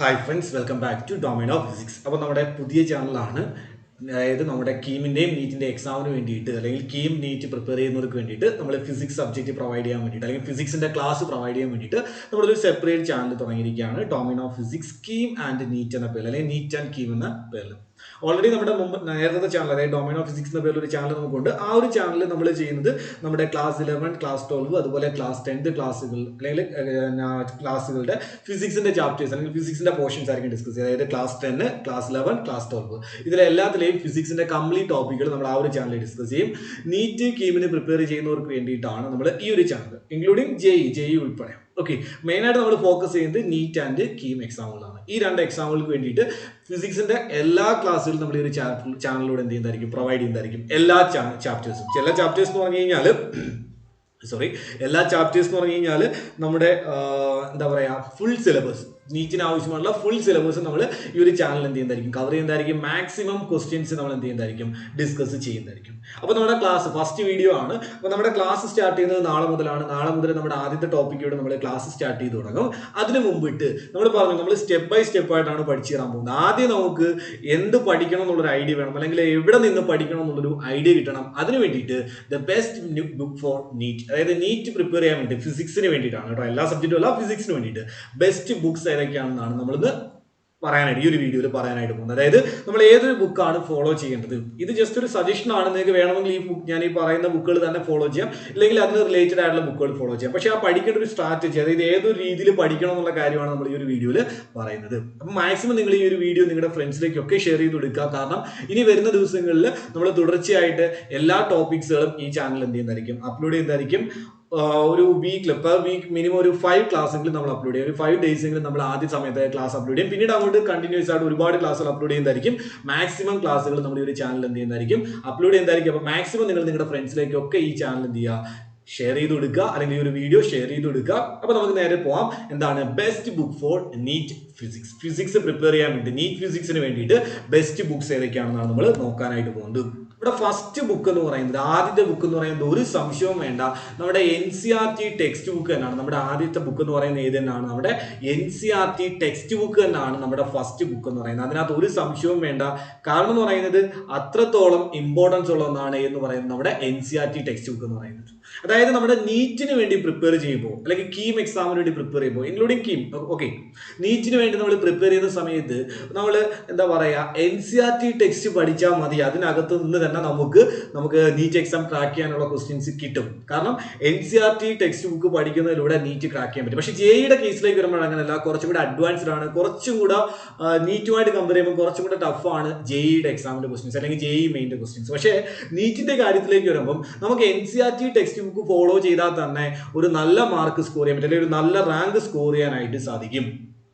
Hi friends, welcome back to domain of physics. അപ്പോൾ നമ്മുടെ പുതിയ ചാനലാണ്. അതായത് നമ്മുടെ കീമിൻ്റെയും നീറ്റിൻ്റെ എക്സാമിന് വേണ്ടിയിട്ട് അല്ലെങ്കിൽ കീം നീറ്റ് പ്രിപ്പയർ ചെയ്യുന്നവർക്ക് വേണ്ടിയിട്ട് നമ്മൾ ഫിസിക്സ് സബ്ജക്റ്റ് പ്രൊവൈഡ് ചെയ്യാൻ വേണ്ടിയിട്ട് അല്ലെങ്കിൽ ഫിസിക്സിൻ്റെ ക്ലാസ് പ്രൊവൈഡ് ചെയ്യാൻ വേണ്ടിയിട്ട് നമ്മളൊരു സെപ്പറേറ്റ് ചാനൽ തുടങ്ങിയിരിക്കുകയാണ്. Domain of physics KEAM and NEET എന്ന പേരിൽ അല്ലെങ്കിൽ നീറ്റ് ആൻഡ് കീം എന്ന പേരിൽ. ഓൾറെഡി നമ്മുടെ മുമ്പ് നേരത്തെ ചാനൽ അതായത് ഡൊമൈൻ ഓഫ് ഫിസിക്സ് എന്ന പേരിൽ ഒരു ചാനൽ നമുക്കുണ്ട്. ആ ഒരു ചാനലിൽ നമ്മൾ ചെയ്യുന്നത് നമ്മുടെ ക്ലാസ് 11, ക്ലാസ് 12 അതുപോലെ ക്ലാസ് 10 ക്ലാസ്സുകൾ അല്ലെങ്കിൽ ക്ലാസ്സുകളുടെ ഫിസിക്സിന്റെ ചാപ്റ്റേഴ്സ് അല്ലെങ്കിൽ ഫിസിക്സിന്റെ പോർഷൻസ് ആയിരിക്കും ഡിസ്കസ് ചെയ്യുക. അതായത് ക്ലാസ് 10, ക്ലാസ് 11, ക്ലാസ് 12 ഇതിലെല്ലാത്തിലെയും ഫിസിക്സിന്റെ കംപ്ലീറ്റ് ടോപ്പിക്കുകൾ നമ്മൾ ആ ഒരു ചാനലിൽ ഡിസ്കസ് ചെയ്യും. നീറ്റ് കീമിന് പ്രിപ്പയർ ചെയ്യുന്നവർക്ക് വേണ്ടിയിട്ടാണ് നമ്മൾ ഈ ഒരു ചാനൽ, ഇൻക്ലൂഡിങ് ജെഇ ഉൾപ്പെടെ. ഓക്കെ, മെയിനായിട്ട് നമ്മൾ ഫോക്കസ് ചെയ്യുന്നത് നീറ്റ് ആൻഡ് കീം എക്സാമുകളാണ്. ഈ രണ്ട് എക്സാമുകൾക്ക് വേണ്ടിയിട്ട് ഫിസിക്സിന്റെ എല്ലാ ക്ലാസ്സുകളും നമ്മൾ ഈ ഒരു ചാനലിലൂടെ എന്ത് ചെയ്യുന്നതായിരിക്കും, പ്രൊവൈഡ് ചെയ്യുന്നതായിരിക്കും. എല്ലാ ചാപ്റ്റേഴ്സും എല്ലാ ചാപ്റ്റേഴ്സ് എന്ന് പറഞ്ഞു കഴിഞ്ഞാൽ എല്ലാ ചാപ്റ്റേഴ്സ് എന്ന് പറഞ്ഞു കഴിഞ്ഞാൽ നമ്മുടെ എന്താ പറയുക, ഫുൾ സിലബസ്, നീറ്റിന് ആവശ്യമുള്ള ഫുൾ സിലബസ് നമ്മൾ ഈ ഒരു ചാനൽ എന്ത് ചെയ്യുന്നതായിരിക്കും, കവർ ചെയ്യുന്നതായിരിക്കും. മാക്സിമം ക്വസ്റ്റ്യൻസ് നമ്മൾ എന്ത് ചെയ്യുന്നതായിരിക്കും, ഡിസ്കസ് ചെയ്യുന്നതായിരിക്കും. അപ്പോൾ നമ്മുടെ ക്ലാസ് ഫസ്റ്റ് വീഡിയോ ആണ്. അപ്പോൾ നമ്മുടെ ക്ലാസ് സ്റ്റാർട്ട് ചെയ്യുന്നത് നാളെ മുതലാണ്. നാളെ മുതൽ നമ്മുടെ ആദ്യത്തെ ടോപ്പിക്കോട് നമ്മൾ ക്ലാസ് സ്റ്റാർട്ട് ചെയ്ത് തുടങ്ങും. അതിന് മുമ്പിട്ട് നമ്മൾ പറഞ്ഞു, നമ്മൾ സ്റ്റെപ്പ് ബൈ സ്റ്റെപ്പ് ആയിട്ടാണ് പഠിച്ചു തരാൻ പോകുന്നത്. ആദ്യം നമുക്ക് എന്ത് പഠിക്കണം എന്നുള്ളൊരു ഐഡിയ വേണം, അല്ലെങ്കിൽ എവിടെ നിന്ന് പഠിക്കണം എന്നുള്ളൊരു ഐഡിയ കിട്ടണം. അതിന് വേണ്ടിയിട്ട് the best book for NEET, അതായത് നീറ്റ് പ്രിപ്പയർ ചെയ്യാൻ വേണ്ടി ഫിസിക്സിന് വേണ്ടിയിട്ടാണ് കേട്ടോ, എല്ലാ സബ്ജക്റ്റും അല്ല, ഫിസിക്സിന് വേണ്ടിയിട്ട് ബെസ്റ്റ് ബുക്സ് ഏതൊക്കെയാണെന്നാണ് നമ്മളിന്ന് പറയാനായിട്ട് ഈ ഒരു വീഡിയോയിൽ പറയാനായിട്ട് പോകുന്നത്. അതായത് നമ്മൾ ഏതൊരു ബുക്കാണ് ഫോളോ ചെയ്യേണ്ടത്. ഇത് ജസ്റ്റ് ഒരു സജഷൻ ആണ്. നിങ്ങൾക്ക് വേണമെങ്കിൽ ഞാൻ ഈ പറയുന്ന ബുക്കുകൾ തന്നെ ഫോളോ ചെയ്യാം, അല്ലെങ്കിൽ അതിന് റിലേറ്റഡ് ആയിട്ടുള്ള ബുക്കുകൾ ഫോളോ ചെയ്യാം. പക്ഷേ ആ പഠിക്കേണ്ട ഒരു സ്ട്രാറ്റജി, അതായത് ഏതൊരു രീതിയിൽ പഠിക്കണം എന്നുള്ള കാര്യമാണ് നമ്മൾ ഈ ഒരു വീഡിയോയിൽ പറയുന്നത്. അപ്പം മാക്സിമം നിങ്ങൾ ഈ ഒരു വീഡിയോ നിങ്ങളുടെ ഫ്രണ്ട്സിലേക്കൊക്കെ ഷെയർ ചെയ്ത് കൊടുക്കുക. കാരണം ഇനി വരുന്ന ദിവസങ്ങളിൽ നമ്മൾ തുടർച്ചയായിട്ട് എല്ലാ ടോപ്പിക്സുകളും ഈ ചാനൽ എന്ത് ചെയ്യുന്നതായിരിക്കും, അപ്ലോഡ് ചെയ്യുന്നതായിരിക്കും. ഒരു വീക്കിൽ പെർ വീക്ക് മിനിമം ഒരു 5 ക്ലാസ്സെങ്കിലും നമ്മൾ അപ്ലോഡ് ചെയ്യും. ഒരു 5 ഡേയ്സെങ്കിലും നമ്മൾ ആദ്യ സമയത്ത് ക്ലാസ് അപ്ലോഡ് ചെയ്യും. പിന്നീട് അങ്ങോട്ട് കണ്ടിന്യൂസ് ആയിട്ട് ഒരുപാട് ക്ലാസ്സുകൾ അപ്ലോഡ് ചെയ്യുന്നതായിരിക്കും. മാക്സിമം ക്ലാസ്സുകൾ നമ്മൾ ഈ ഒരു ചാനൽ എന്ത് ചെയ്യുന്നതായിരിക്കും, അപ്ലോഡ് ചെയ്യുന്നതായിരിക്കും. അപ്പോൾ മാക്സിമം നിങ്ങൾ നിങ്ങളുടെ ഫ്രണ്ട്സിലേക്കൊക്കെ ഈ ചാനൽ എന്ത് ചെയ്യുക, ഷെയർ ചെയ്ത് കൊടുക്കുക, അല്ലെങ്കിൽ ഈ ഒരു വീഡിയോ ഷെയർ ചെയ്ത് കൊടുക്കുക. അപ്പോൾ നമുക്ക് നേരെ പോവാം. എന്താണ് best book for NEET physics, physics prepare ചെയ്യാൻ വേണ്ടി, നീറ്റ് ഫിസിക്സിന് വേണ്ടിയിട്ട് ബെസ്റ്റ് ബുക്സ് ഏതൊക്കെയാണെന്നാണ് നമ്മൾ നോക്കാനായിട്ട് പോകുന്നത്. ഇവിടെ ഫസ്റ്റ് ബുക്ക് എന്ന് പറയുന്നത്, ആദ്യത്തെ ബുക്ക് എന്ന് പറയുന്നത് ഒരു സംശയവും വേണ്ട, നമ്മുടെ NCERT ടെക്സ്റ്റ് ബുക്ക് തന്നെയാണ്. നമ്മുടെ ആദ്യത്തെ ബുക്ക് എന്ന് പറയുന്നത് ഏത് തന്നെയാണ്, നമ്മുടെ NCERT ടെക്സ്റ്റ് ബുക്ക് തന്നെയാണ് നമ്മുടെ ഫസ്റ്റ് ബുക്ക് എന്ന് പറയുന്നത്. അതിനകത്ത് ഒരു സംശയവും വേണ്ട. കാരണം എന്ന് പറയുന്നത് അത്രത്തോളം ഇമ്പോർട്ടൻസ് ഉള്ള ഒന്നാണ് എന്ന് പറയുന്നത് നമ്മുടെ NCERT ടെക്സ്റ്റ് ബുക്ക് എന്ന് പറയുന്നത്. അതായത് നമ്മുടെ നീറ്റിന് വേണ്ടി പ്രിപ്പയർ ചെയ്യുമ്പോൾ, അല്ലെങ്കിൽ കീം എക്സാമിന് വേണ്ടി പ്രിപ്പയർ ചെയ്യുമ്പോൾ, ഇൻക്ലൂഡിങ് കീം, ഓക്കെ, നീറ്റിന് വേണ്ടി നമ്മൾ പ്രിപ്പയർ ചെയ്യുന്ന സമയത്ത് നമ്മൾ എന്താ പറയുക, NCERT ടെക്സ്റ്റ് പഠിച്ചാൽ മതി. അതിനകത്ത് നിന്ന് തന്നെ നമുക്ക് നീറ്റ് എക്സാം ക്രാക്ക് ചെയ്യാനുള്ള ക്വസ്റ്റ്യൻസ് കിട്ടും. കാരണം NCERT ടെക്സ്റ്റ് ബുക്ക് പഠിക്കുന്നതിലൂടെ നീറ്റ് ക്രാക്ക് ചെയ്യാൻ പറ്റും. പക്ഷേ ജെഇയുടെ കേസിലേക്ക് വരുമ്പോൾ അങ്ങനെയല്ല, കുറച്ചും കൂടെ അഡ്വാൻസ്ഡ് ആണ്. കുറച്ചും കൂടെ നീറ്റുമായിട്ട് കമ്പയർ ചെയ്യുമ്പോൾ കുറച്ചും കൂടെ ടഫാണ് ജെഇയുടെ എക്സാമിന്റെ ക്വസ്റ്റ്യൻസ്, അല്ലെങ്കിൽ ജെഇ മെയിൻ്റെ ക്വസ്റ്റ്യൻസ്. പക്ഷേ നീറ്റിന്റെ കാര്യത്തിലേക്ക് വരുമ്പോൾ നമുക്ക് NCERT ടെക്സ്റ്റ് ബുക്ക് ഫോളോ ചെയ്താൽ തന്നെ ഒരു നല്ല മാർക്ക് സ്കോർ ചെയ്യാൻ പറ്റും, അല്ലെങ്കിൽ ഒരു നല്ല റാങ്ക് സ്കോർ ചെയ്യാനായിട്ട് സാധിക്കും.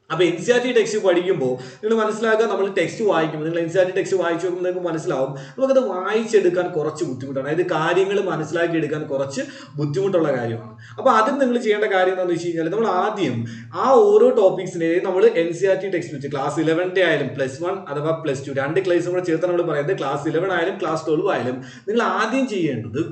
അപ്പോൾ NCERT ടെക്സ്റ്റ് പഠിക്കുമ്പോൾ നിങ്ങൾ മനസ്സിലാക്കുക, നമ്മൾ ടെക്സ്റ്റ് വായിക്കുമ്പോൾ, നിങ്ങൾ NCERT ടെക്സ്റ്റ് വായിച്ചു നോക്കുമ്പോൾ നിങ്ങൾക്ക് മനസ്സിലാവും നമുക്കത് വായിച്ചെടുക്കാൻ കുറച്ച് ബുദ്ധിമുട്ടാണ്. അതായത് കാര്യങ്ങൾ മനസ്സിലാക്കി എടുക്കാൻ കുറച്ച് ബുദ്ധിമുട്ടുള്ള കാര്യമാണ്. അപ്പോൾ ആദ്യം നിങ്ങൾ ചെയ്യേണ്ട കാര്യം എന്താണെന്ന് വെച്ച് കഴിഞ്ഞാൽ, നമ്മൾ ആദ്യം ആ ഓരോ ടോപ്പിക്സിനെയും നമ്മൾ NCERT ടെക്സ്റ്റ് വെച്ച് ക്ലാസ് 11 ആയാലും +1 അഥവാ +2 രണ്ട് ക്ലാസ്സും കൂടെ ചേർത്ത് നമ്മൾ പറയുന്നത് ക്ലാസ് 11 ആയാലും ക്ലാസ് 12 ആയാലും നിങ്ങൾ ആദ്യം ചെയ്യേണ്ടത്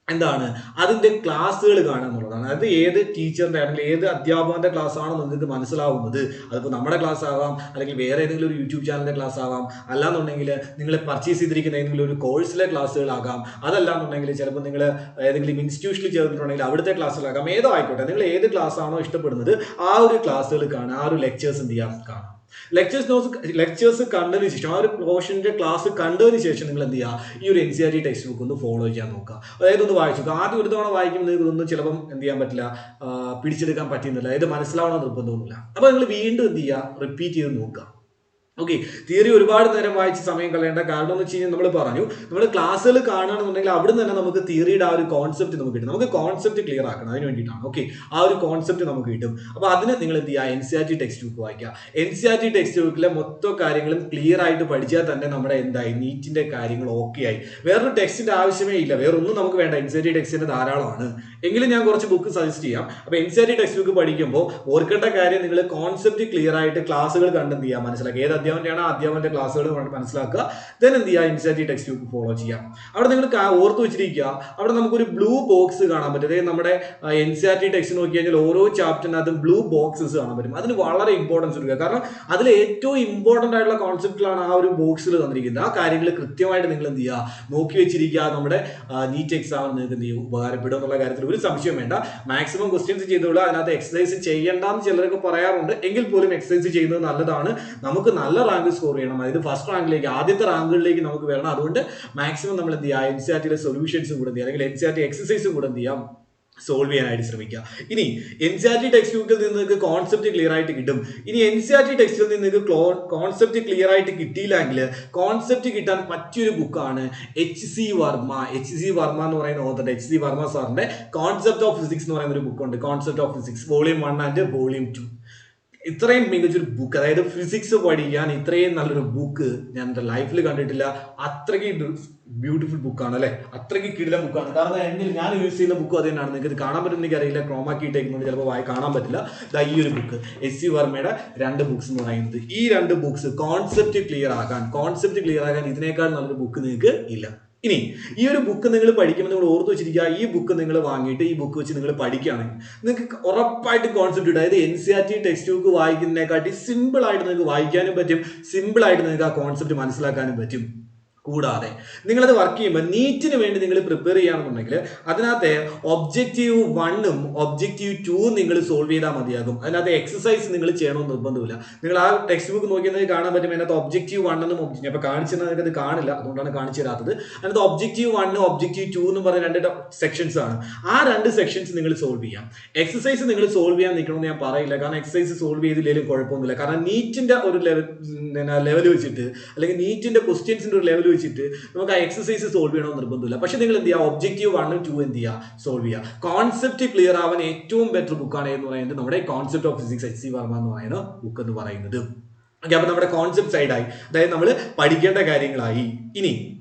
എന്താണ്, അതിൻ്റെ ക്ലാസ്സുകൾ കാണുക എന്നുള്ളതാണ്. അതായത് ഏത് ടീച്ചറിൻ്റെ അല്ലെങ്കിൽ ഏത് അധ്യാപകന്റെ ക്ലാസ് ആണോ നിങ്ങൾക്ക് മനസ്സിലാവുന്നത്, അതിപ്പോൾ നമ്മുടെ ക്ലാസ് ആവാം, അല്ലെങ്കിൽ വേറെ ഏതെങ്കിലും ഒരു യൂട്യൂബ് ചാനലിൻ്റെ ക്ലാസ് ആവാം, അല്ലാന്നുണ്ടെങ്കിൽ നിങ്ങൾ പർച്ചേസ് ചെയ്തിരിക്കുന്ന ഏതെങ്കിലും ഒരു കോഴ്സിലെ ക്ലാസ്സുകളാകാം, അതല്ലാന്നുണ്ടെങ്കിൽ ചിലപ്പോൾ നിങ്ങൾ ഏതെങ്കിലും ഇൻസ്റ്റിറ്റ്യൂഷനിൽ ചേർന്നിട്ടുണ്ടെങ്കിൽ അവിടുത്തെ ക്ലാസ്സുകളാകാം, ഏതോ ആയിക്കോട്ടെ, നിങ്ങൾ ഏത് ക്ലാസ് ആണോ ഇഷ്ടപ്പെടുന്നത് ആ ഒരു ക്ലാസ്സുകൾ കാണുക, ആ ഒരു ലെക്ചേഴ്സ് എന്ത് ചെയ്യാം, കാണാം. ലെക്ചേഴ്സ് കണ്ടതിന് ശേഷം, ആ ഒരു പോർഷൻ്റെ ക്ലാസ് കണ്ടതിന് ശേഷം നിങ്ങൾ എന്ത് ചെയ്യുക, ഈ ഒരു NCERT ടെക്സ്റ്റ് ബുക്ക് ഒന്ന് ഫോളോ ചെയ്യാൻ നോക്കുക. അതായത് ഒന്ന് വായിച്ചു നോക്കുക. ആദ്യം ഒരു തവണ വായിക്കുമ്പോൾ ഇതൊന്നും ചിലപ്പം എന്ത് ചെയ്യാൻ പറ്റില്ല, പിടിച്ചെടുക്കാൻ പറ്റുന്നില്ല, അതായത് മനസ്സിലാവണമെന്ന് നിർബന്ധമൊന്നുമില്ല. അപ്പോൾ നിങ്ങൾ വീണ്ടും എന്ത് ചെയ്യുക, റിപ്പീറ്റ് ചെയ്ത് നോക്കുക. ഓക്കെ, തിയറി ഒരുപാട് നേരം വായിച്ച് സമയം കളയേണ്ട. കാരണം എന്ന് വെച്ച് കഴിഞ്ഞാൽ നമ്മൾ പറഞ്ഞു, നമ്മൾ ക്ലാസ്സുകൾ കാണുകയാണെന്നുണ്ടെങ്കിൽ അവിടെ നിന്ന് തന്നെ നമുക്ക് തിയറിയുടെ ആ ഒരു കോൺസെപ്റ്റ് നമുക്ക് കിട്ടും. നമുക്ക് കോൺസെപ്റ്റ് ക്ലിയർ ആക്കണം, അതിന് വേണ്ടിയിട്ടാണ്. ഓക്കെ, ആ ഒരു കോൺസെപ്റ്റ് നമുക്ക് കിട്ടും. അപ്പോൾ അതിന് നിങ്ങൾ എന്ത് ചെയ്യുക, NCERT ടെക്സ്റ്റ് ബുക്ക് വായിക്കുക. NCERT ടെക്സ്റ്റ് ബുക്കിലെ മൊത്തം കാര്യങ്ങളും ക്ലിയർ ആയിട്ട് പഠിച്ചാൽ തന്നെ നമ്മുടെ എന്തായി, നീറ്റിന്റെ കാര്യങ്ങൾ ഓക്കെ ആയി. വേറൊരു ടെക്സ്റ്റിന്റെ ആവശ്യമേ ഇല്ല, വേറൊന്നും നമുക്ക് വേണ്ട. NCERT ടെക്സ്റ്റിന്റെ ധാരാളമാണ്. എങ്കിലും ഞാൻ കുറച്ച് ബുക്ക് സജസ്റ്റ് ചെയ്യാം. അപ്പോൾ NCERT ടെക്സ്റ്റ് ബുക്ക് പഠിക്കുമ്പോൾ ഓർക്കേണ്ട കാര്യം, നിങ്ങൾ കോൺസെപ്റ്റ് ക്ലിയർ ആയിട്ട് ക്ലാസ്സുകൾ കണ്ടെന്ത് ചെയ്യുക, മനസ്സിലാക്കുക. ഏത് അധ്യാപനമാണ് അധ്യാപനന്റെ ക്ലാസ്സുകൾ മനസ്സിലാക്കുക. ദെൻ എന്ത് ചെയ്യുക, NCERT ടെക്സ്റ്റ് ബുക്ക് ഫോളോ ചെയ്യാം. അവിടെ നിങ്ങൾ ഓർത്ത് വെച്ചിരിക്കുക, അവിടെ നമുക്കൊരു ബ്ലൂ ബോക്സ് കാണാൻ പറ്റും. അതായത് നമ്മുടെ NCERT ടെക്സ്റ്റ് നോക്കി കഴിഞ്ഞാൽ ഓരോ ചാപ്റ്ററിനകത്തും ബ്ലൂ ബോക്സസ് കാണാൻ പറ്റും. അതിന് വളരെ ഇമ്പോർട്ടൻസ് കൊടുക്കുക. കാരണം അതിൽ ഏറ്റവും ഇമ്പോർട്ടന്റ് ആയിട്ടുള്ള കോൺസെപ്റ്റിലാണ് ആ ഒരു ബോക്സിൽ തന്നിരിക്കുന്നത്. ആ കാര്യങ്ങൾ കൃത്യമായിട്ട് നിങ്ങൾ എന്ത് ചെയ്യുക, നോക്കി വെച്ചിരിക്കുക. നമ്മുടെ നീറ്റ് എക്സാം നിങ്ങൾക്ക് എന്ത് ചെയ്യും, ഉപകാരപ്പെടും എന്നുള്ള കാര്യത്തിൽ ഒരു സംശയം വേണ്ട. മാക്സിമം ക്വസ്റ്റ്യൻസ് ചെയ്തോളൂ. അതിനകത്ത് എക്സസൈസ് ചെയ്യേണ്ടെന്ന് ചിലരൊക്കെ പറയാറുണ്ട്. എങ്കിൽ പോലും എക്സസൈസ് ചെയ്യുന്നത് നല്ലതാണ്. നമുക്ക് നല്ല റാങ്ക് സ്കോർ ചെയ്യണം. അതായത് ഫസ്റ്റ് റാങ്കിലേക്ക്, ആദ്യത്തെ റാങ്കുകളിലേക്ക് നമുക്ക് വരണം. അതുകൊണ്ട് മാക്സിമം നമ്മൾ എന്ത് ചെയ്യുക, NCERT സൊല്യൂഷൻസും കൂടെ എന്ത് ചെയ്യുക, അല്ലെങ്കിൽ NCERT എക്സസൈസും കൂടെ എന്ത് ചെയ്യാം, സോൾവ് ചെയ്യാനായിട്ട് ശ്രമിക്കുക. ഇനി NCERT ടെക്സ്റ്റ് ബുക്കിൽ നിന്ന് നിങ്ങൾക്ക് കോൺസെപ്റ്റ് ക്ലിയർ ആയിട്ട് കിട്ടും. ഇനി NCERT ടെക്സ്റ്റിൽ നിന്ന് നിങ്ങൾക്ക് കോൺസെപ്റ്റ് ക്ലിയർ ആയിട്ട് കിട്ടിയില്ലെങ്കിൽ കോൺസെപ്റ്റ് കിട്ടാൻ പറ്റിയൊരു ബുക്കാണ് HC വർമ്മ എന്ന് പറയുന്ന ഓതറുടെ, HC വർമ്മ സാറിന്റെ കോൺസെപ്റ്റ് ഓഫ് ഫിസിക്സ് എന്ന് പറയുന്ന ഒരു ബുക്കുണ്ട്. Concept of physics volume 1 and volume 2. ഇത്രയും മികച്ചൊരു ബുക്ക്, അതായത് ഫിസിക്സ് പഠിക്കാൻ ഇത്രയും നല്ലൊരു ബുക്ക് ഞാൻ എൻ്റെ ലൈഫിൽ കണ്ടിട്ടില്ല. അത്രയ്ക്ക് ബ്യൂട്ടിഫുൾ ബുക്കാണ് അല്ലെ, അത്രയ്ക്ക് കിടിലൻ ബുക്കാണ്. കാരണം ഞാൻ യൂസ് ചെയ്യുന്ന ബുക്കും അത് തന്നെയാണ്. നിങ്ങൾക്ക് ഇത് കാണാൻ പറ്റുമെന്ന് എനിക്കറിയില്ല, ക്രോമാക്കി ടേക്കുന്നുണ്ട്, ചിലപ്പോൾ കാണാൻ പറ്റില്ല. ഈ ഒരു ബുക്ക് HC വർമ്മയുടെ 2 ബുക്സ് എന്ന് പറയുന്നത്, ഈ 2 ബുക്സ് കോൺസെപ്റ്റ് ക്ലിയർ ആകാൻ ഇതിനേക്കാൾ നല്ലൊരു ബുക്ക് നിങ്ങൾക്ക് ഇല്ല. ഇനി ഈ ഒരു ബുക്ക് നിങ്ങൾ പഠിക്കുമ്പോൾ നിങ്ങൾ ഓർത്ത് വെച്ചിരിക്കുക, ഈ ബുക്ക് നിങ്ങൾ വാങ്ങിയിട്ട് ഈ ബുക്ക് വെച്ച് നിങ്ങൾ പഠിക്കുകയാണെങ്കിൽ നിങ്ങൾക്ക് ഉറപ്പായിട്ട് കോൺസെപ്റ്റ് കിട്ടും. അതായത് NCERT ടെക്സ്റ്റ് ബുക്ക് വായിക്കുന്നതിനെക്കാട്ടി സിമ്പിൾ ആയിട്ട് നിങ്ങൾക്ക് വായിക്കാനും പറ്റും, സിമ്പിൾ ആയിട്ട് നിങ്ങൾക്ക് ആ കോൺസെപ്റ്റ് മനസ്സിലാക്കാനും പറ്റും. കൂടാതെ നിങ്ങളത് വർക്ക് ചെയ്യുമ്പോൾ നീറ്റിന് വേണ്ടി നിങ്ങൾ പ്രിപ്പയർ ചെയ്യുകയാണെന്നുണ്ടെങ്കിൽ അതിനകത്തെ ഒബ്ജക്റ്റീവ് 1ഉം ഒബ്ജക്റ്റീവ് 2ഉം നിങ്ങൾ സോൾവ് ചെയ്താൽ മതിയാകും. അതിനകത്ത് എക്സസൈസ് നിങ്ങൾ ചെയ്യണമെന്ന് നിർബന്ധമില്ല. നിങ്ങൾ ആ ടെക്സ്റ്റ് ബുക്ക് നോക്കിയാൽ കാണാൻ പറ്റും. അതിനകത്ത് ഒബ്ജക്റ്റീവ് 1 എന്നും അപ്പോൾ കാണിച്ചത് നിങ്ങൾക്ക് അത് കാണില്ല, അതുകൊണ്ടാണ് കാണിച്ചു തരാത്തത്. അതിനകത്ത് ഒബ്ജക്റ്റീവ് 1 ഒബ്ജക്റ്റീവ് 2 എന്നും പറഞ്ഞ 2 സെക്ഷൻസ് ആണ്. ആ 2 സെക്ഷൻസ് നിങ്ങൾ സോൾവ് ചെയ്യാം. എക്സസൈസ് നിങ്ങൾ സോൾവ് ചെയ്യാൻ നിൽക്കണമെന്ന് ഞാൻ പറയില്ല. കാരണം എക്സസൈസ് സോൾവ് ചെയ്തില്ലെങ്കിലും കുഴപ്പമൊന്നുമില്ല. കാരണം നീറ്റിന്റെ ഒരു ലെവൽ വെച്ചിട്ട്, അല്ലെങ്കിൽ നീറ്റിന്റെ ക്വസ്റ്റ്യൻസിന്റെ ഒരു ലെവൽ വെച്ചിട്ട് നമുക്ക് ആ എക്സസൈസ് സോൾവ് ചെയ്യണമെന്ന് നിർബന്ധമില്ല. പക്ഷെ നിങ്ങൾ എന്ത് ചെയ്യുക, ഒബ്ജക്റ്റീവ് 1ഉം 2ഉം എന്ത് ചെയ്യുക, സോൾവ് ചെയ്യുക. കോൺസെപ്റ്റ് ക്ലിയർ ആവാൻ ഏറ്റവും ബെറ്റർ ബുക്കാണ് എന്ന് പറയുന്നത് നമ്മുടെ concept of physics HC Varma എന്ന് പറയുന്ന ബുക്ക് എന്ന് പറയുന്നത്. ഓക്കെ, അപ്പൊ നമ്മുടെ കോൺസെപ്റ്റ്സ് ആയിട്ടായി, അതായത് നമ്മൾ പഠിക്കേണ്ട കാര്യങ്ങളായി. ഇനി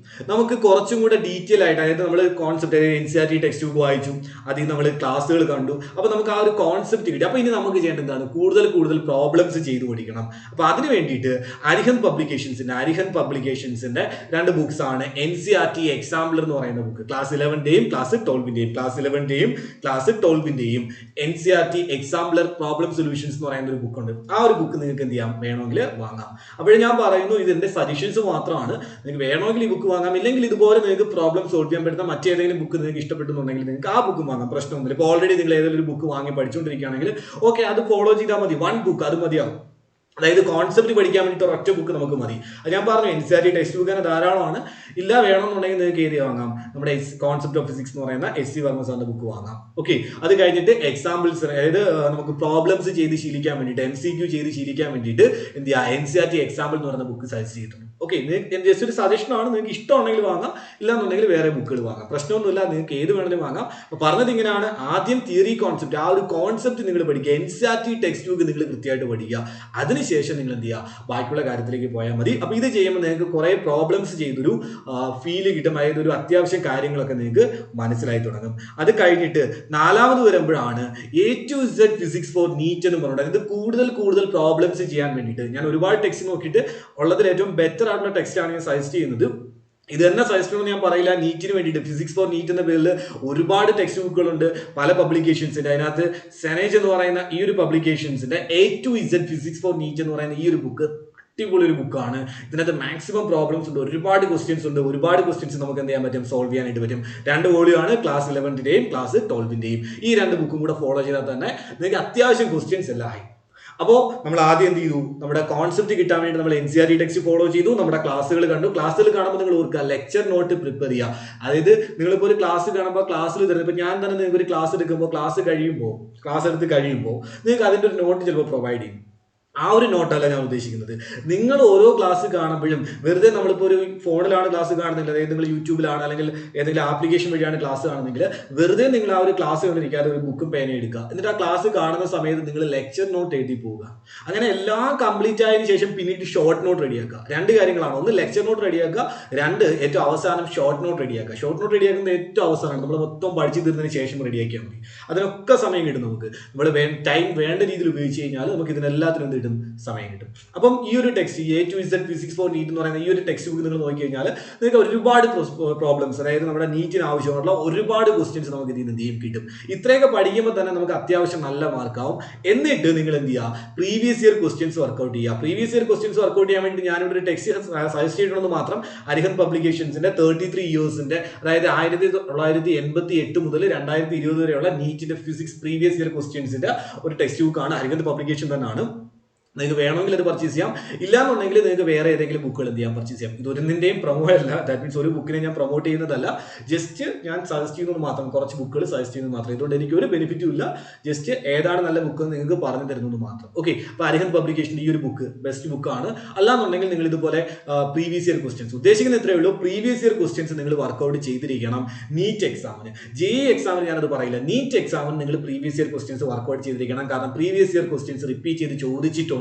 നമുക്ക് കുറച്ചും കൂടെ ഡീറ്റെയിൽ ആയിട്ട്, അതായത് നമ്മൾ കോൺസെപ്റ്റ് NCERT ടെക്സ്റ്റ് ബുക്ക് വായിച്ചു, അതിൽ നമ്മൾ ക്ലാസ്സുകൾ കണ്ടു, അപ്പൊ നമുക്ക് ആ ഒരു കോൺസെപ്റ്റ് കിട്ടി. അപ്പൊ ഇനി നമുക്ക് ചെയ്യേണ്ടത് എന്താണ്, കൂടുതൽ പ്രോബ്ലംസ് ചെയ്തു പഠിക്കണം. അപ്പൊ അതിന് വേണ്ടിയിട്ട് അരിഹന്ത് പബ്ലിക്കേഷൻസിന്റെ 2 ബുക്സ് ആണ് NCERT എക്സാംപ്ലർ എന്ന് പറയുന്ന ബുക്ക്. ക്ലാസ് 11ന്റെയും ക്ലാസ് 12ന്റെയും NCERT എക്സാംപ്ലർ പ്രോബ്ലം സൊല്യൂഷൻസ് എന്ന് പറയുന്ന ഒരു ബുക്ക് ഉണ്ട്. ആ ഒരു ബുക്ക് നിങ്ങൾക്ക് എന്ത് ചെയ്യാം, വേണമെങ്കിൽ വാങ്ങാം. അപ്പോഴേ ഞാൻ പറയുന്നു, ഇതിന്റെ സജഷൻസ് മാത്രമാണ്. നിങ്ങൾക്ക് വേണമെങ്കിൽ ഈ ബുക്ക് വാങ്ങാം, ഇല്ലെങ്കിൽ ഇതുപോലെ നിങ്ങൾക്ക് പ്രോബ്ലം സോൾവ് ചെയ്യാൻ പറ്റുന്ന മറ്റേതെങ്കിലും ബുക്ക് നിങ്ങൾക്ക് ഇഷ്ടപ്പെട്ടുന്നുണ്ടെങ്കിൽ നിങ്ങൾക്ക് ആ ബുക്ക് വാങ്ങാം, പ്രശ്നമൊന്നുമില്ല. ഇപ്പോൾ ഓൾറെഡി നിങ്ങൾ ഏതെങ്കിലും ഒരു ബുക്ക് വാങ്ങി പഠിച്ചുകൊണ്ടിരിക്കുകയാണെങ്കിൽ ഓക്കെ, അത് ഫോളോ ചെയ്താൽ മതി. 1 ബുക്ക് അത് മതിയാവും. അതായത് കോൺസെപ്റ്റ് പഠിക്കാൻ വേണ്ടിയിട്ട് ഒരൊറ്റ ബുക്ക് നമുക്ക് മതി. അത് ഞാൻ പറഞ്ഞു, NCERT ടെക്സ്റ്റ് ബുക്ക് തന്നെ ധാരാളമാണ്. ഇല്ല വേണമെന്നുണ്ടെങ്കിൽ നിങ്ങൾക്ക് ഏത് വാങ്ങാം, നമ്മുടെ കോൺസെപ്റ്റ് ഓഫ് ഫിസിക്സ് എന്ന് പറയുന്ന HC വർമ്മ സാറിന്റെ ബുക്ക് വാങ്ങാം. ഓക്കെ, അത് കഴിഞ്ഞിട്ട് എക്സാമ്പിൾസ്, അതായത് നമുക്ക് പ്രോബ്ലംസ് ചെയ്ത് ശീലിക്കാൻ വേണ്ടിയിട്ട്, MCQ ചെയ്ത് ശീലിക്കാൻ വേണ്ടിയിട്ട് എന്ത് ചെയ്യുക, NCERT എക്സാമ്പിൾ എന്ന് പറയുന്ന ബുക്ക് സജസ്റ്റ് ചെയ്തിട്ടുണ്ട്. ഓക്കെ, ജസ്റ്റ് ഒരു സജഷൻ ആണ്. നിങ്ങൾക്ക് ഇഷ്ടമുണ്ടെങ്കിൽ വാങ്ങാം, ഇല്ലാന്നുണ്ടെങ്കിൽ വേറെ ബുക്കുകൾ വാങ്ങാം, പ്രശ്നമൊന്നുമില്ല. നിങ്ങൾക്ക് ഏത് വേണമെങ്കിലും വാങ്ങാം. അപ്പോൾ പറഞ്ഞത് ഇങ്ങനെയാണ്, ആദ്യം തിയറി കോൺസെപ്റ്റ്, ആ ഒരു കോൺസെപ്റ്റ് നിങ്ങൾ പഠിക്കുക. NCERT ടെക്സ്റ്റ് ബുക്ക് നിങ്ങൾ കൃത്യമായിട്ട് പഠിക്കുക. അതിനുശേഷം നിങ്ങൾ എന്ത് ചെയ്യുക, ബാക്കിയുള്ള കാര്യത്തിലേക്ക് പോയാൽ മതി. അപ്പോൾ ഇത് ചെയ്യുമ്പോൾ നിങ്ങൾക്ക് കുറേ പ്രോബ്ലംസ് ചെയ്തൊരു ഫീല് കിട്ടും. അതായത് ഒരു അത്യാവശ്യം കാര്യങ്ങളൊക്കെ നിങ്ങൾക്ക് മനസ്സിലായി തുടങ്ങും. അത് കഴിഞ്ഞിട്ട് 4ാമത് വരുമ്പോഴാണ് A to Z physics for NEET എന്ന് പറഞ്ഞിട്ട്, അതായത് കൂടുതൽ പ്രോബ്ലംസ് ചെയ്യാൻ വേണ്ടിയിട്ട് ഞാൻ ഒരുപാട് ടെക്സ്റ്റ് നോക്കിയിട്ട് ഉള്ളതിൽ ഏറ്റവും ബെറ്റർ ആയിട്ടുള്ള ടെക്സ്റ്റ് ആണ് ഞാൻ സജസ്റ്റ് ചെയ്യുന്നത്. ഇത് തന്നെ സജസ്റ്റ് ഒന്നും ഞാൻ പറയില്ല. നീറ്റിന് വേണ്ടിയിട്ട് ഫിസിക്സ് ഫോർ നീറ്റ് എന്ന പേരിൽ ഒരുപാട് ടെക്സ്റ്റ് ബുക്കുകളുണ്ട്, പല പബ്ലിക്കേഷൻസിന്റെ. അതിനകത്ത് സെനേജ് എന്ന് പറയുന്ന ഈ ഒരു പബ്ലിക്കേഷൻസിന്റെ A to Z physics for NEET എന്ന് പറയുന്ന ഈ ഒരു ബുക്ക് അടിപൊളി ഒരു ബുക്കാണ്. ഇതിനകത്ത് മാക്സിമം പ്രോബ്ലംസ് ഉണ്ട്, ഒരുപാട് ക്വസ്റ്റ്യൻസ് ഉണ്ട്. ഒരുപാട് ക്വസ്റ്റ്യൻസ് നമുക്ക് എന്ത് ചെയ്യാൻ പറ്റും, സോൾവ് ചെയ്യാനായിട്ട് പറ്റും. 2 വോളിയമാണ്, ക്ലാസ് 11ന്റെയും ക്ലാസ് 12ന്റെയും. ഈ 2 ബുക്കും കൂടെ ഫോളോ ചെയ്താൽ തന്നെ നിങ്ങൾക്ക് അത്യാവശ്യം ക്വസ്റ്റ്യൻസ് എല്ലാം ആയി. അപ്പോൾ നമ്മൾ ആദ്യം എന്ത് ചെയ്തു, നമ്മുടെ കോൺസെപ്റ്റ് കിട്ടാൻ വേണ്ടി നമ്മൾ NCERT ടെക്സ്റ്റ് ഫോളോ ചെയ്തു, നമ്മുടെ ക്ലാസ്സുകൾ കണ്ടു. ക്ലാസ്സുകൾ കാണുമ്പോൾ നിങ്ങൾ ഓർക്കുക, ലെക്ചർ നോട്ട് പ്രിപ്പയർ ചെയ്യുക. അതായത് നിങ്ങളിപ്പോൾ ഒരു ക്ലാസ് കാണുമ്പോൾ ക്ലാസ്സിൽ തരുന്നത്, ഇപ്പോൾ ഞാൻ തന്നെ നിങ്ങൾക്ക് ഒരു ക്ലാസ് എടുക്കുമ്പോൾ ക്ലാസ് എടുത്ത് കഴിയുമ്പോൾ നിങ്ങൾക്ക് അതിൻ്റെ ഒരു നോട്ട് ചിലപ്പോൾ പ്രൊവൈഡ് ചെയ്യും. ആ ഒരു നോട്ടല്ല ഞാൻ ഉദ്ദേശിക്കുന്നത്. നിങ്ങൾ ഓരോ ക്ലാസ് കാണുമ്പോഴും വെറുതെ നമ്മളിപ്പോൾ ഒരു ഫോണിലാണ് ക്ലാസ് കാണുന്നില്ല, അതായത് നിങ്ങൾ യൂട്യൂബിലാണ് അല്ലെങ്കിൽ ഏതെങ്കിലും ആപ്ലിക്കേഷൻ വഴിയാണ് ക്ലാസ് കാണുന്നെങ്കിൽ വെറുതെ നിങ്ങൾ ആ ഒരു ക്ലാസ് കണ്ടിരിക്കാതെ ഒരു ബുക്കും പേനയും എടുക്കുക. എന്നിട്ട് ആ ക്ലാസ് കാണുന്ന സമയത്ത് നിങ്ങൾ ലെക്ചർ നോട്ട് എഴുതി പോവുക. അങ്ങനെ എല്ലാം കംപ്ലീറ്റ് ആയതിനു ശേഷം പിന്നീട് ഷോർട്ട് നോട്ട് റെഡിയാക്കുക. 2 കാര്യങ്ങളാണ്. ഒന്ന് ലെക്ചർ നോട്ട് റെഡിയാക്കുക, 2 ഏറ്റവും അവസാനം ഷോർട്ട് നോട്ട് റെഡിയാക്കുക. ഷോർട്ട് നോട്ട് റെഡിയാക്കുന്നത് ഏറ്റവും അവസാനമാണ്, നമ്മൾ മൊത്തം പഠിച്ചു തീർന്നതിന് ശേഷം റെഡിയാക്കിയാൽ മതി. അതിനൊക്കെ സമയം കിട്ടും നമുക്ക്. നമ്മൾ ടൈം വേണ്ട രീതിയിൽ ഉപയോഗിച്ച് കഴിഞ്ഞാൽ നമുക്ക് ഇതിനെല്ലാത്തിനും കിട്ടും, സമയം കിട്ടും. അപ്പം ഈ ഒരു text A to Z physics for NEET എന്ന് പറയുന്ന ഈ ഒരു ടെക്സ്റ്റ് ബുക്ക് നിങ്ങൾ നോക്കി കഴിഞ്ഞാൽ നിങ്ങൾക്ക് ഒരുപാട് പ്രോബ്ലംസ്, അതായത് നമ്മുടെ നീറ്റിന് ആവശ്യമുള്ള ഒരുപാട് ക്വസ്റ്റ്യൻസ് നമുക്ക് ഇതിൽ നിന്ന് കിട്ടും. ഇത്രയൊക്കെ പഠിക്കുമ്പോൾ തന്നെ നമുക്ക് അത്യാവശ്യം നല്ല മാർക്കാവും. എന്നിട്ട് നിങ്ങൾ എന്ത് ചെയ്യുക, പ്രീവിയസ് ഇയർ ക്വസ്റ്റ്യൻസ് വർക്ക്ഔട്ട് ചെയ്യുക. പ്രീവിയസ് ഇയർ ക്വസ്റ്റ്യൻസ് വർക്ക്ഔട്ട് ചെയ്യാൻ വേണ്ടി ഞാനിവിടെ ഒരു ടെക്സ്റ്റ് സജസ്റ്റ് ചെയ്യണമെന്ന് മാത്രം. അരിഹന്ത് പബ്ലിക്കേഷൻസിന്റെ 33 ഇയേഴ്സിന്റെ, അതായത് 1988 മുതൽ 2020 വരെയുള്ള നീറ്റിന്റെ ഫിസിക്സ് പ്രീവിയസ് ഇയർ ക്വസ്റ്റ്യൻസിന്റെ ഒരു ടെക്സ്റ്റ് ബുക്കാണ്. അരിഹന്ത് പബ്ലിക്കേഷൻ തന്നെയാണ്. നിങ്ങൾക്ക് വേണമെങ്കിൽ അത് പർച്ചേസ് ചെയ്യാം, ഇല്ലാന്നുണ്ടെങ്കിൽ നിങ്ങൾക്ക് വേറെ ഏതെങ്കിലും ബുക്കുകൾ എന്ത് ചെയ്യാം, പർച്ചേസ് ചെയ്യാം. ഇത് ഒന്നിന്റെയും പ്രൊമോ അല്ല, ദാറ്റ് മീൻസ് ഒരു ബുക്കിനെ ഞാൻ പ്രൊമോട്ട് ചെയ്യുന്നതല്ല, ജസ്റ്റ് ഞാൻ സജസ്റ്റ് ചെയ്യുന്നത് മാത്രം, കുറച്ച് ബുക്കുകൾ സജസ്റ്റ് ചെയ്യുന്നത് മാത്രം. ഇതുകൊണ്ട് എനിക്ക് ഒരു ബെനിഫിറ്റും ഇല്ല, ജസ്റ്റ് ഏതാണ് നല്ല ബുക്ക് എന്ന് നിങ്ങൾക്ക് പറഞ്ഞു തരുന്നത് മാത്രം. ഓക്കെ, അപ്പോൾ അരിഹന്ത് പബ്ലിക്കേഷൻ്റെ ഈ ഒരു ബുക്ക് ബെസ്റ്റ് ബുക്കാണ്. അല്ലാന്നുണ്ടെങ്കിൽ നിങ്ങൾ ഇതുപോലെ പ്രീവിയസ് ഇയർ ക്വസ്റ്റ്യൻസ് ഉദ്ദേശിക്കുന്ന എത്രയേ ഉള്ളൂ, പ്രീവിയസ് ഇയർ ക്വസ്റ്റ്യൻസ് നിങ്ങൾ വർക്ക്ഔട്ട് ചെയ്തിരിക്കണം. നീറ്റ് എക്സാമിന്, JEE എക്സാമിന് ഞാനത് പറയില്ല, നീറ്റ് എക്സാമിന് നിങ്ങൾ പ്രീവിയസ് ഇയർ ക്വസ്റ്റ്യൻസ് വർക്ക്ഔട്ട് ചെയ്തിരിക്കണം. കാരണം പ്രീവിയസ് ഇയർ ക്വസ്റ്റ്യൻസ് റിപ്പീറ്റ് ചെയ്ത് ചോദിച്ചിട്ടുണ്ട്,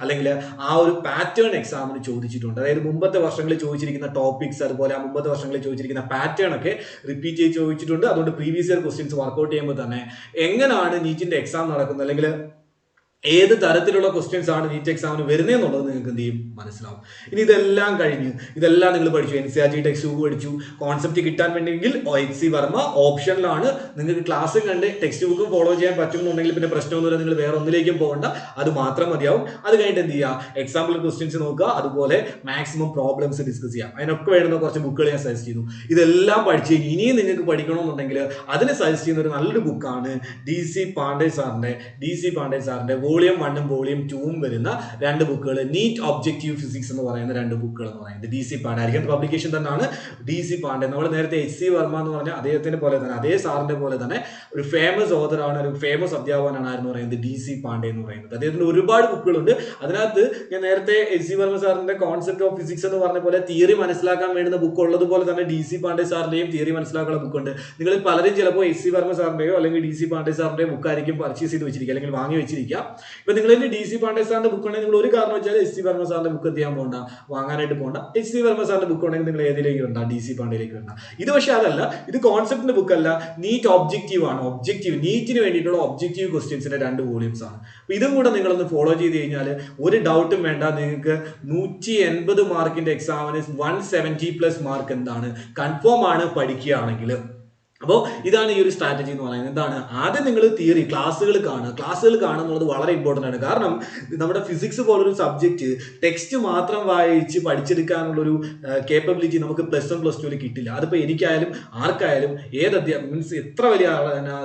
അല്ലെങ്കിൽ ആ ഒരു പാറ്റേൺ എക്സാമിന് ചോദിച്ചിട്ടുണ്ട്. അതായത് മുമ്പത്തെ വർഷങ്ങളിൽ ചോദിച്ചിരിക്കുന്ന ടോപ്പിക്സ്, അതുപോലെ ആ മുമ്പത്തെ വർഷങ്ങളിൽ ചോദിച്ചിരിക്കുന്ന പാറ്റേൺ ഒക്കെ റിപ്പീറ്റ് ചെയ്ത് ചോദിച്ചിട്ടുണ്ട്. അതുകൊണ്ട് പ്രീവിയസ് ഇയർ ക്വസ്റ്റ്യൻസ് വർക്ക്ഔട്ട് ചെയ്യുമ്പോൾ തന്നെ എങ്ങനെയാണ് നീറ്റിന്റെ എക്സാം നടക്കുന്നത്, അല്ലെങ്കിൽ ഏത് തരത്തിലുള്ള ക്വസ്റ്റ്യൻസ് ആണ് നീറ്റ് എക്സാമിന് വരുന്നതെന്നുള്ളത് നിങ്ങൾക്ക് എന്ത് ചെയ്യും, മനസ്സിലാവും. ഇനി ഇതെല്ലാം കഴിഞ്ഞ്, ഇതെല്ലാം നിങ്ങൾ പഠിച്ചു, NCERT ടെക്സ്റ്റ് ബുക്ക് പഠിച്ചു, കോൺസെപ്റ്റ് കിട്ടാൻ വേണ്ടിയെങ്കിൽ HC വർമ്മ ഓപ്ഷനിലാണ്. നിങ്ങൾക്ക് ക്ലാസ്സും കണ്ട് ടെക്സ്റ്റ് ബുക്കും ഫോളോ ചെയ്യാൻ പറ്റുമെന്നുണ്ടെങ്കിൽ പിന്നെ പ്രശ്നമൊന്നുമില്ല, നിങ്ങൾ വേറെ ഒന്നിലേക്കും പോകണ്ട, അത് മാത്രം മതിയാവും. അത് കഴിഞ്ഞിട്ട് എന്ത് ചെയ്യുക, എക്സാമ്പിൾ ക്വസ്റ്റ്യൻസ് നോക്കുക, അതുപോലെ മാക്സിമം പ്രോബ്ലംസ് ഡിസ്കസ് ചെയ്യാം. അതിനൊക്കെ വേണ്ടുന്ന കുറച്ച് ബുക്കുകൾ ഞാൻ സജസ്റ്റ് ചെയ്തു. ഇതെല്ലാം പഠിച്ച് ഇനിയും നിങ്ങൾക്ക് പഠിക്കണമെന്നുണ്ടെങ്കിൽ അതിന് സജസ്റ്റ് ചെയ്യുന്ന ഒരു നല്ലൊരു ബുക്കാണ് DC പാണ്ഡെ സാറിന്റെ വോളിയം 1ഉം വോളിയം 2ഉം വരുന്ന 2 ബുക്കുകൾ, നീറ്റ് ഒബ്ജക്റ്റീവ് ഫിസിക്സ് എന്ന് പറയുന്ന 2 ബുക്കുകൾ എന്ന് പറയുന്നത് DC പാണ്ഡെ, അരിഹന്ത് പബ്ലിക്കേഷൻ തന്നെയാണ്. DC പാണ്ഡെ, നമ്മൾ നേരത്തെ HC വർമ്മ എന്ന് പറഞ്ഞ അദ്ദേഹത്തിന്റെ പോലെ തന്നെ, അതേ സാറിന്റെ പോലെ തന്നെ ഒരു ഫേമസ് ഓതറാണ്, ഒരു ഫേമസ് അധ്യാപകനാണ് ആരെന്ന് പറയുന്നത് DC പാണ്ഡെ എന്ന് പറയുന്നത്. അദ്ദേഹത്തിന് ഒരുപാട് ബുക്കുകളുണ്ട്. അതിനകത്ത് ഞാൻ നേരത്തെ HC വർമ്മ സാറിന്റെ കോൺസെപ്റ്റ് ഓഫ് ഫിസിക്സ് എന്ന് പറഞ്ഞ പോലെ തിയറി മനസ്സിലാക്കാൻ വേണ്ടുന്ന ബുക്ക് ഉള്ളതുപോലെ തന്നെ DC പാണ്ഡെ സാറിന്റെയും തിയറി മനസ്സിലാക്കാനുള്ള ബുക്കുണ്ട്. നിങ്ങൾ പലരും ചിലപ്പോൾ HC വർമ്മ സാറിന്റെയോ അല്ലെങ്കിൽ DC പാണ്ഡെ സാറിന്റെയോ ബുക്കായിരിക്കും പർച്ചേസ് ചെയ്ത് വെച്ചിരിക്കുക, അല്ലെങ്കിൽ വാങ്ങി വെച്ചിരിക്കുക. ഇപ്പൊ നിങ്ങൾ DC പാണ്ഡെ സാറിന്റെ ബുക്ക് ഉണ്ടെങ്കിൽ നിങ്ങൾ ഒരു കാരണം വെച്ചാൽ HC വർമ്മ സാറിന്റെ ബുക്ക് ചെയ്യാൻ പോകണ്ട, വാങ്ങാനായിട്ട് പോകണ്ട. HC വർമ്മ സാറിന്റെ ബുക്ക് ഉണ്ടെങ്കിൽ നിങ്ങൾ ഏതിലേക്ക് വേണ്ട, DC പാണ്ഡെയിലേക്ക് വേണ്ട. ഇത് പക്ഷേ അതല്ല, ഇത് കോൺസെപ്റ്റിന്റെ ബുക്കല്ല, നീറ്റ് ഒബ്ജക്റ്റീവ് ആണ്. ഒബ്ജക്റ്റീവ്, നീറ്റിന് വേണ്ടിയിട്ടുള്ള ഒബ്ജക്റ്റീവ് ക്വസ്റ്റ്യൻസിന്റെ 2 വോളിയൂംസ് ആണ്. അപ്പൊ ഇതും കൂടെ നിങ്ങളൊന്ന് ഫോളോ ചെയ്ത് കഴിഞ്ഞാൽ ഒരു ഡൗട്ടും വേണ്ട, നിങ്ങൾക്ക് 180 മാർക്കിന്റെ എക്സാമിന് 170+ മാർക്ക് എന്താണ് കൺഫേം ആണ് പഠിക്കുകയാണെങ്കിൽ. അപ്പോൾ ഇതാണ് ഈ ഒരു സ്ട്രാറ്റജി എന്ന് പറയുന്നത്. എന്താണ്, ആദ്യം നിങ്ങൾ തിയറി ക്ലാസ്സുകൾ കാണുക എന്നുള്ളത് വളരെ ഇമ്പോർട്ടൻ്റ് ആണ്. കാരണം നമ്മുടെ ഫിസിക്സ് പോലൊരു സബ്ജക്റ്റ് ടെക്സ്റ്റ് മാത്രം വായിച്ച് പഠിച്ചെടുക്കാനുള്ളൊരു കേപ്പബിലിറ്റി നമുക്ക് +1 +2 കിട്ടില്ല. അതിപ്പോൾ എനിക്കായാലും ആർക്കായാലും ഏത് മീൻസ് എത്ര വലിയ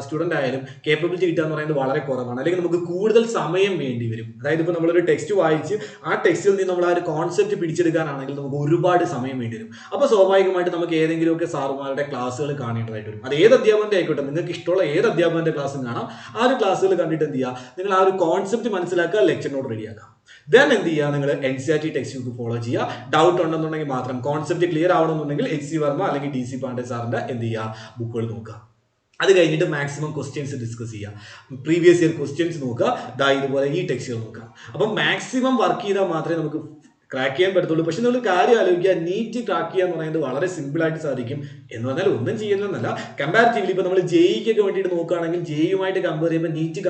സ്റ്റുഡൻ്റ് ആയാലും കേപ്പബിലിറ്റി കിട്ടുക എന്ന് പറയുന്നത് വളരെ കുറവാണ്. അല്ലെങ്കിൽ നമുക്ക് കൂടുതൽ സമയം വേണ്ടി വരും. അതായത് ഇപ്പോൾ നമ്മളൊരു ടെക്സ്റ്റ് വായിച്ച് ആ ടെക്സ്റ്റിൽ നിന്ന് നമ്മൾ ആ ഒരു കോൺസെപ്റ്റ് പിടിച്ചെടുക്കാനാണെങ്കിൽ നമുക്ക് ഒരുപാട് സമയം വേണ്ടി വരും. അപ്പോൾ സ്വാഭാവികമായിട്ട് നമുക്ക് ഏതെങ്കിലുമൊക്കെ സാറുമാരുടെ ക്ലാസ്സുകൾ കാണേണ്ടതായിട്ട് വരും. അത് ഏത് അധ്യാപകന്റെ ആയിക്കോട്ടെ, നിങ്ങൾക്ക് ഇഷ്ടമുള്ള ഏത് അധ്യാപകന്റെ ക്ലാസ്സും കാണാം. ആ ഒരു ക്ലാസ്സുകൾ കണ്ടിട്ട് എന്ത് ചെയ്യുക, നിങ്ങൾ ആ ഒരു കോൺസെപ്റ്റ് മനസ്സിലാക്കുക, ലെക്ചർ നോട്ട് റെഡിയാക്കാം. ദെൻ എന്ത് ചെയ്യുക, നിങ്ങൾ NCERT ടെക്സ്റ്റ് ബുക്ക് ഫോളോ ചെയ്യുക. ഡൗട്ട് ഉണ്ടെന്നുണ്ടെങ്കിൽ മാത്രം, കോൺസെപ്റ്റ് ക്ലിയർ ആവണമെന്നുണ്ടെങ്കിൽ HC വർമ്മ അല്ലെങ്കിൽ DC പാണ്ഡെ സാറിന്റെ എന്ത് ചെയ്യുക, ബുക്കുകൾ നോക്കുക. അത് കഴിഞ്ഞിട്ട് മാക്സിമം ക്വസ്റ്റ്യൻസ് ഡിസ്കസ് ചെയ്യുക, പ്രീവിയസ് ഇയർ ക്വസ്റ്റ്യൻസ് നോക്കുക, ഇതുപോലെ ഈ ടെക്സ്റ്റുകൾ നോക്കുക. അപ്പം മാക്സിമം വർക്ക് ചെയ്താൽ മാത്രമേ നമുക്ക് ക്രാക്ക് ചെയ്യാൻ പറ്റത്തുള്ളൂ. പക്ഷെ നിങ്ങൾ കാര്യം ആലോചിക്കുക, നീറ്റ് ക്രാക്ക് ചെയ്യുക എന്ന് പറയുന്നത് വളരെ സിമ്പിളായിട്ട് സാധിക്കും. എന്ന് പറഞ്ഞാൽ ഒന്നും ചെയ്യുന്നതെന്നല്ല, കമ്പാരിറ്റീവ്ലി ഇപ്പോൾ നമ്മൾ JEEക്ക് വേണ്ടിയിട്ട് നോക്കുകയാണെങ്കിൽ JEEയുമായിട്ട് കമ്പയർ ചെയ്യുമ്പോൾ നീറ്റ്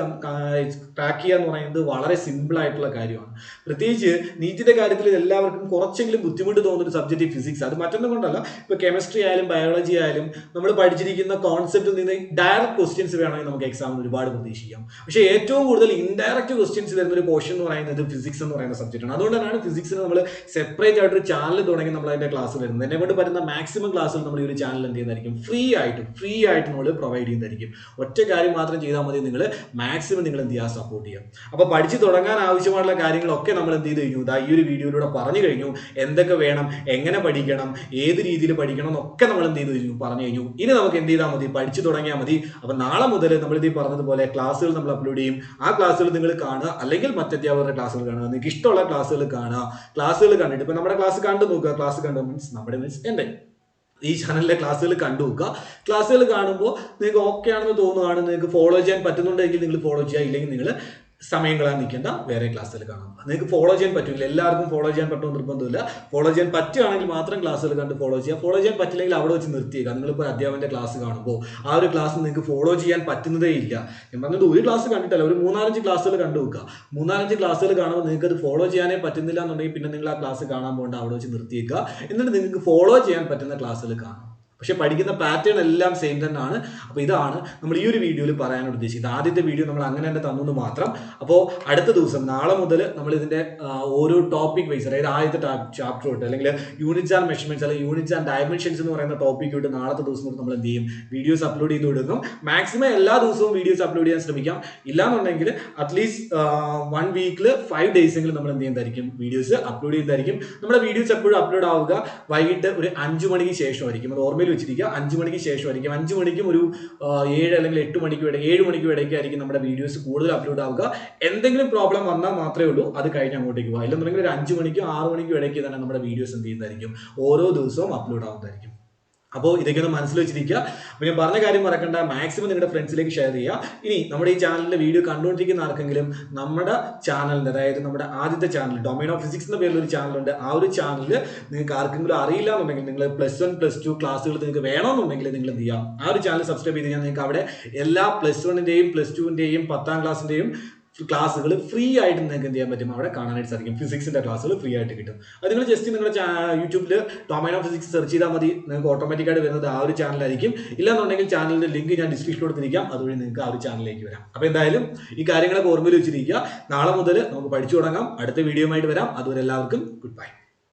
ക്രാക്ക് ചെയ്യുക എന്ന് പറയുന്നത് വളരെ സിമ്പിൾ ആയിട്ടുള്ള കാര്യമാണ്. പ്രത്യേകിച്ച് നീറ്റിന്റെ കാര്യത്തിൽ എല്ലാവർക്കും കുറച്ചെങ്കിലും ബുദ്ധിമുട്ട് തോന്നുന്ന സബ്ജക്റ്റ് ഫിസിക്സ്. അത് മറ്റൊന്നും കൊണ്ടല്ല, ഇപ്പോൾ കെമിസ്ട്രി ആയാലും ബയോളജി ആയാലും നമ്മൾ പഠിച്ചിരിക്കുന്ന കോൺസെപ്റ്റിൽ നിന്ന് ഡയറക്റ്റ് ക്വസ്റ്റ്യൻസ് വേണമെങ്കിൽ നമുക്ക് എക്സാമിന് ഒരുപാട് പ്രതീക്ഷിക്കാം. പക്ഷേ ഏറ്റവും കൂടുതൽ ഇൻഡയറക്റ്റ് ക്വസ്റ്റ്യൻസ് വരുന്ന ഒരു പോർഷൻ എന്ന് പറയുന്നത് ഫിസിക്സ് എന്ന് പറയുന്ന സബ്ജക്റ്റാണ്. അതുകൊണ്ടാണ് ഫിസിക്സിന് നമ്മൾ സെപ്പറേറ്റ് ആയിട്ടൊരു ചാനൽ തുടങ്ങി നമ്മൾ അതിന്റെ ക്ലാസ് വരുന്നത്. എന്നെ കൊണ്ട് പറ്റുന്ന മാക്സിമം ക്ലാസ്സുകൾ നമ്മൾ ഈ ഒരു ചാനൽ എന്ത് ചെയ്യുന്നതായിരിക്കും, ഫ്രീ ആയിട്ട് നമ്മൾ പ്രൊവൈഡ് ചെയ്യുന്നതായിരിക്കും. ഒറ്റ കാര്യം മാത്രം ചെയ്താൽ മതി, നിങ്ങൾ മാക്സിമം നിങ്ങൾ എന്ത് ചെയ്യുക, സപ്പോർട്ട് ചെയ്യുക. അപ്പോൾ പഠിച്ചു തുടങ്ങാൻ ആവശ്യമായിട്ടുള്ള കാര്യങ്ങളൊക്കെ നമ്മൾ എന്ത് ചെയ്ത് കഴിഞ്ഞു, ഈ ഒരു വീഡിയോയിലൂടെ പറഞ്ഞു കഴിഞ്ഞു. എന്തൊക്കെ വേണം, എങ്ങനെ പഠിക്കണം, ഏത് രീതിയിൽ പഠിക്കണം എന്നൊക്കെ നമ്മൾ എന്ത് ചെയ്ത് കഴിഞ്ഞു, പറഞ്ഞു കഴിഞ്ഞു. ഇനി നമുക്ക് എന്ത് ചെയ്താൽ മതി, പഠിച്ചു തുടങ്ങിയാൽ മതി. അപ്പോൾ നാളെ മുതൽ നമ്മൾ ഇത് പറഞ്ഞതുപോലെ ക്ലാസ്സുകൾ നമ്മൾ അപ്ലോഡ് ചെയ്യും. ആ ക്ലാസ്സുകൾ നിങ്ങൾ കാണുക, അല്ലെങ്കിൽ മറ്റധ്യാപകരുടെ ക്ലാസ്സുകൾ കാണുക. നിങ്ങൾക്ക് ഇഷ്ടമുള്ള ക്ലാസ്സുകൾ കാണുക. ക്ലാസ്സുകൾ കണ്ടിട്ട് ഇപ്പൊ നമ്മുടെ ക്ലാസ് കണ്ടു നോക്കുക. ക്ലാസ് കണ്ടു മീൻസ് എൻ്റെ ഈ ചാനലിലെ ക്ലാസ്സുകൾ കണ്ടു നോക്കുക. ക്ലാസ്സുകൾ കാണുമ്പോൾ നിങ്ങൾക്ക് ഓക്കെ ആണെന്ന് തോന്നുകയാണ്, നിങ്ങൾക്ക് ഫോളോ ചെയ്യാൻ പറ്റുന്നുണ്ടെങ്കിൽ നിങ്ങൾ ഫോളോ ചെയ്യുക. ഇല്ലെങ്കിൽ നിങ്ങൾ സമയം കളയാൻ നിൽക്കേണ്ട, വേറെ ക്ലാസ്സിൽ കാണാം. നിങ്ങൾക്ക് ഫോളോ ചെയ്യാൻ പറ്റില്ല, എല്ലാവർക്കും ഫോളോ ചെയ്യാൻ പറ്റുമെന്ന് നിർബന്ധമില്ല. ഫോളോ ചെയ്യാൻ പറ്റുകയാണെങ്കിൽ മാത്രം ക്ലാസ്സുകൾ കണ്ട് ഫോളോ ചെയ്യുക. ഫോളോ ചെയ്യാൻ പറ്റില്ലെങ്കിൽ അവിടെ വെച്ച് നിർത്തിയേക്കുക. നിങ്ങളിപ്പോൾ അധ്യാപകൻ്റെ ക്ലാസ് കാണുമ്പോൾ ആ ഒരു ക്ലാസ് നിങ്ങൾക്ക് ഫോളോ ചെയ്യാൻ പറ്റുന്നതേ ഇല്ല. ഞാൻ പറഞ്ഞത് ഒരു ക്ലാസ് കണ്ടിട്ടല്ല, ഒരു 3-4 ക്ലാസ്സുകൾ കണ്ടു വെക്കുക. 3-4 ക്ലാസ്സുകൾ കാണുമ്പോൾ നിങ്ങൾക്ക് അത് ഫോളോ ചെയ്യാനേ പറ്റുന്നില്ല എന്നുണ്ടെങ്കിൽ പിന്നെ നിങ്ങൾ ആ ക്ലാസ് കാണാൻ പോകേണ്ട, അവിടെ വെച്ച് നിർത്തിയേക്കുക. എന്നിട്ട് നിങ്ങൾക്ക് ഫോളോ ചെയ്യാൻ പറ്റുന്ന ക്ലാസ്സുകൾ കാണാം. പക്ഷെ പഠിക്കുന്ന പാറ്റേൺ എല്ലാം സെയിം തന്നെയാണ്. അപ്പോൾ ഇതാണ് നമ്മൾ ഈ ഒരു വീഡിയോയിൽ പറയാൻ ഉദ്ദേശിച്ചത്. ആദ്യത്തെ വീഡിയോ നമ്മൾ അങ്ങനെ തന്നെ തന്നു മാത്രം. അപ്പോൾ അടുത്ത ദിവസം നാളെ മുതൽ നമ്മൾ ഇതിന്റെ ഓരോ ടോപ്പിക് വൈസ്, അതായത് ആദ്യത്തെ ചാപ്റ്റർ തൊട്ട് അല്ലെങ്കിൽ യൂണിറ്റ്സ് ആൻഡ് മെഷർമെന്റ്സ് അല്ലെങ്കിൽ യൂണിറ്റ്സ് ആൻഡ് ഡയമെൻഷൻസ് എന്ന് പറയുന്ന ടോപ്പിക് തൊട്ട് നാളത്തെ ദിവസം തൊട്ട് നമ്മൾ എന്ത് ചെയ്യും, വീഡിയോസ് അപ്ലോഡ് ചെയ്ത് കൊടുക്കും. മാക്സിമം എല്ലാ ദിവസവും വീഡിയോസ് അപ്ലോഡ് ചെയ്യാൻ ശ്രമിക്കാം. ഇല്ലാന്നുണ്ടെങ്കിൽ അറ്റ്ലീസ്റ്റ് 1 വീക്കിൽ 5 ഡേയ്സെങ്കിലും നമ്മൾ എന്ത് ചെയ്യുന്നതായിരിക്കും, വീഡിയോസ് അപ്ലോഡ് ചെയ്യുന്നതായിരിക്കും. നമ്മുടെ വീഡിയോസ് എപ്പോഴും അപ്ലോഡ് ആവുക വൈകിട്ട് ഒരു 5 മണിക്ക് ശേഷമായിരിക്കും. അത് ഓർമ്മയിൽ വെച്ചിരിക്കുക, 5 മണിക്ക് ശേഷമായിരിക്കും. 5 മണിക്കും ഒരു 7 അല്ലെങ്കിൽ 8 മണിക്കും ഇടയ്ക്ക് 7 മണിക്കും ഇടയ്ക്കായിരിക്കും നമ്മുടെ വീഡിയോസ് കൂടുതൽ അപ്ലോഡ് ആവുക. എന്തെങ്കിലും പ്രോബ്ലം വന്നാൽ മാത്രമേ ഉള്ളൂ അത് കഴിഞ്ഞ് അങ്ങോട്ടേക്ക് പോകാം. ഇല്ലെന്നുണ്ടെങ്കിൽ ഒരു 5 മണിക്കും 6 മണിക്കും ഇടയ്ക്ക് തന്നെ നമ്മുടെ വീഡിയോസ് എന്ത് ചെയ്യുന്നതായിരിക്കും, ഓരോ ദിവസവും അപ്ലോഡ് ആവുന്നതായിരിക്കും. അപ്പോൾ ഇതൊക്കെ ഒന്ന് മനസ്സിൽ വെച്ചിരിക്കുക. അപ്പോൾ ഞാൻ പറഞ്ഞ കാര്യം മറക്കണ്ട, മാക്സിമം നിങ്ങളുടെ ഫ്രണ്ട്സിലേക്ക് ഷെയർ ചെയ്യുക. ഇനി നമ്മുടെ ഈ ചാനലിലെ വീഡിയോ കണ്ടുകൊണ്ടിരിക്കുന്ന ആർക്കെങ്കിലും നമ്മുടെ ചാനലിൻ്റെ, അതായത് നമ്മുടെ ആദ്യത്തെ ചാനൽ ഡൊമൈൻ ഓഫ് ഫിസിക്സ് എന്ന പേരിലൊരു ചാനലുണ്ട്, ആ ഒരു ചാനലിൽ നിങ്ങൾക്ക് ആർക്കെങ്കിലും അറിയില്ല എന്നുണ്ടെങ്കിൽ, നിങ്ങൾ +1 +2 ക്ലാസ്സുകൾ നിങ്ങൾക്ക് വേണമെന്നുണ്ടെങ്കിൽ നിങ്ങൾ എന്ത് ചെയ്യാം, ആ ഒരു ചാനൽ സബ്സ്ക്രൈബ് ചെയ്ത് കഴിഞ്ഞാൽ നിങ്ങൾക്ക് അവിടെ എല്ലാ +1-ൻ്റെയും +2-ൻ്റെയും 10ാം ക്ലാസ്സിൻ്റെയും ക്ലാസ്സുകൾ ഫ്രീ ആയിട്ട് നിങ്ങൾക്ക് എന്ത് ചെയ്യാൻ പറ്റും, അവിടെ കാണാനായിട്ട് സാധിക്കും. ഫിസിക്സിന്റെ ക്ലാസ്സുകൾ ഫ്രീ ആയിട്ട് കിട്ടും. അത് നിങ്ങൾ ജസ്റ്റ് നിങ്ങളുടെ യൂട്യൂബിൽ ഡൊമൈൻ ഓഫ് ഫിസിക്സ് സെർച്ച് ചെയ്താൽ മതി, നിങ്ങൾക്ക് ഓട്ടോമാറ്റിക്കായിട്ട് വരുന്നത് ആ ഒരു ചാനലായിരിക്കും. ഇല്ലാന്നുണ്ടെങ്കിൽ ചാനലിന്റെ ലിങ്ക് ഞാൻ ഡിസ്ക്രിപ്ഷനിൽ കൊടുത്തിരിക്കാം, അതുവഴി നിങ്ങൾക്ക് ആ ഒരു ചാനലിലേക്ക് വരാം. അപ്പോൾ എന്തായാലും ഈ കാര്യങ്ങളൊക്കെ ഓർമ്മയിൽ വെച്ചിരിക്കുക. നാളെ മുതൽ നമുക്ക് പഠിച്ചു തുടങ്ങാം. അടുത്ത വീഡിയോ ആയിട്ട് വരാം. അതുവരെ എല്ലാവർക്കും ഗുഡ് ബൈ.